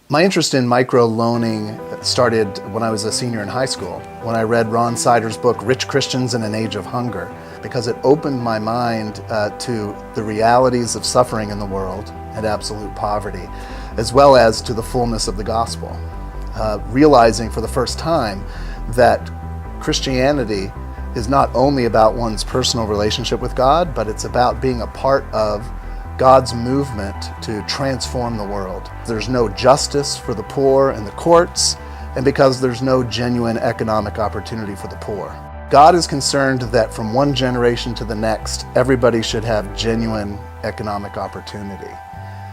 My interest in micro-loaning started when I was a senior in high school, when I read Ron Sider's book, Rich Christians in an Age of Hunger, because it opened my mind to the realities of suffering in the world and absolute poverty, as well as to the fullness of the gospel. Realizing for the first time that Christianity is not only about one's personal relationship with God, but it's about being a part of God's movement to transform the world. There's no justice for the poor in the courts, and because there's no genuine economic opportunity for the poor. God is concerned that from one generation to the next, everybody should have genuine economic opportunity.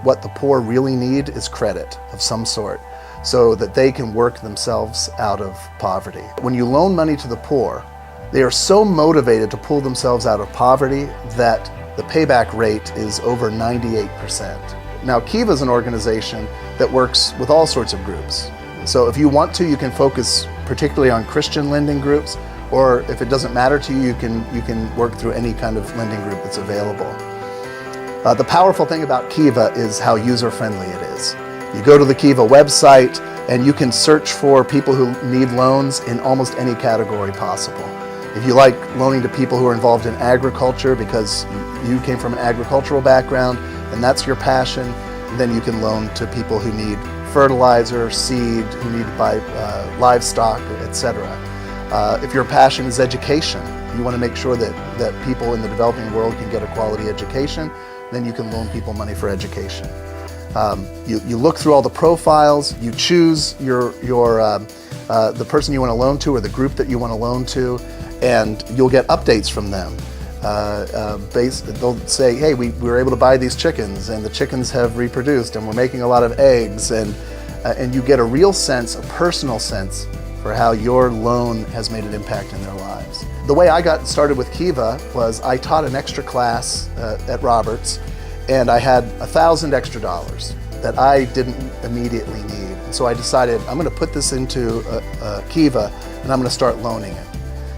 What the poor really need is credit of some sort, so that they can work themselves out of poverty. When you loan money to the poor, they are so motivated to pull themselves out of poverty that the payback rate is over 98%. Now, Kiva is an organization that works with all sorts of groups. So if you want to, you can focus particularly on Christian lending groups, or if it doesn't matter to you, you can work through any kind of lending group that's available. The powerful thing about Kiva is how user-friendly it is. You go to the Kiva website and you can search for people who need loans in almost any category possible. If you like loaning to people who are involved in agriculture because you came from an agricultural background and that's your passion, then you can loan to people who need fertilizer, seed, who need to buy livestock, etc. If your passion is education, you want to make sure that people in the developing world can get a quality education, then you can loan people money for education. You look through all the profiles, you choose the person you want to loan to or the group that you want to loan to, and you'll get updates from them. They'll say, hey, we were able to buy these chickens and the chickens have reproduced and we're making a lot of eggs, and you get a real sense, a personal sense for how your loan has made an impact in their lives. The way I got started with Kiva was I taught an extra class at Roberts, and I had $1,000 extra that I didn't immediately need. And so I decided I'm going to put this into Kiva and I'm going to start loaning it.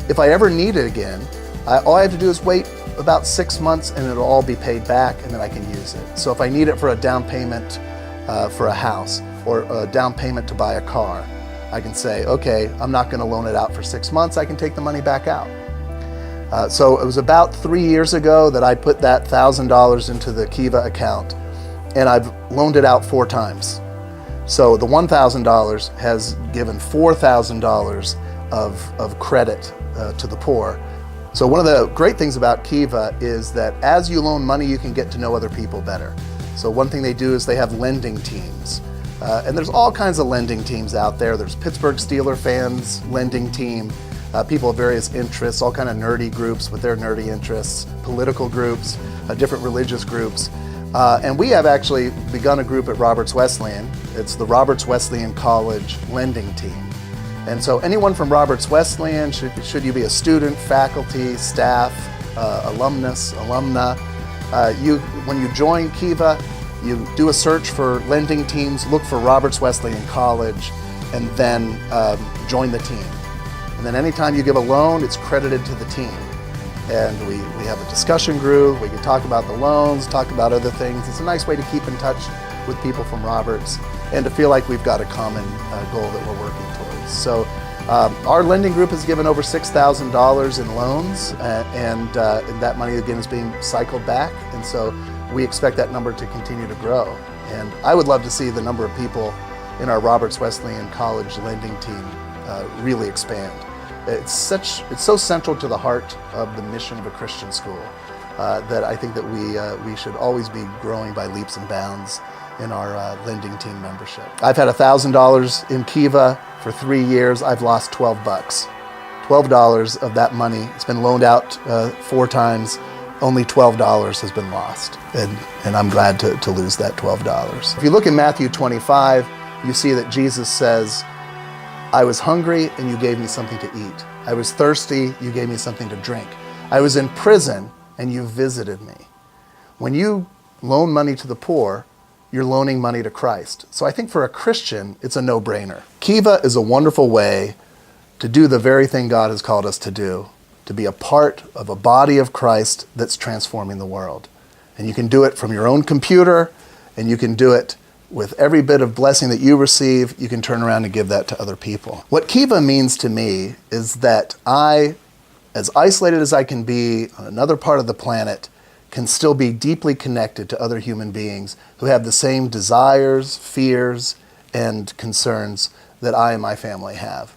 If I ever need it again, all I have to do is wait about 6 months and it'll all be paid back, and then I can use it. So if I need it for a down payment for a house or a down payment to buy a car, I can say, okay, I'm not going to loan it out for 6 months, I can take the money back out. So it was about 3 years ago that I put that $1,000 into the Kiva account, and I've loaned it out 4 times. So the $1,000 has given $4,000 of credit to the poor. So one of the great things about Kiva is that as you loan money, you can get to know other people better. So one thing they do is they have lending teams. And there's all kinds of lending teams out there. There's Pittsburgh Steelers fans lending team, people of various interests, all kind of nerdy groups with their nerdy interests, political groups, different religious groups. And we have actually begun a group at Roberts Wesleyan. It's the Roberts Wesleyan College lending team. And so anyone from Roberts Wesleyan, should you be a student, faculty, staff, alumnus, alumna, when you join Kiva, you do a search for lending teams, look for Roberts Wesleyan College, and then join the team. And then anytime you give a loan, it's credited to the team. And we have a discussion group, we can talk about the loans, talk about other things. It's a nice way to keep in touch with people from Roberts and to feel like we've got a common goal that we're working towards. So our lending group has given over $6,000 in loans, and that money again is being cycled back. And so we expect that number to continue to grow. And I would love to see the number of people in our Roberts Wesleyan College lending team really expand. It's so central to the heart of the mission of a Christian school that I think that we should always be growing by leaps and bounds in our lending team membership. I've had $1,000 in Kiva for 3 years. I've lost $12. $12 of that money, it's been loaned out 4 times. Only $12 has been lost, and I'm glad to lose that $12. If you look in Matthew 25, you see that Jesus says, I was hungry and you gave me something to eat. I was thirsty, you gave me something to drink. I was in prison and you visited me. When you loan money to the poor, you're loaning money to Christ. So I think for a Christian, it's a no-brainer. Kiva is a wonderful way to do the very thing God has called us to do, to be a part of a body of Christ that's transforming the world. And you can do it from your own computer, and you can do it with every bit of blessing that you receive, you can turn around and give that to other people. What Kiva means to me is that I, as isolated as I can be on another part of the planet, can still be deeply connected to other human beings who have the same desires, fears, and concerns that I and my family have.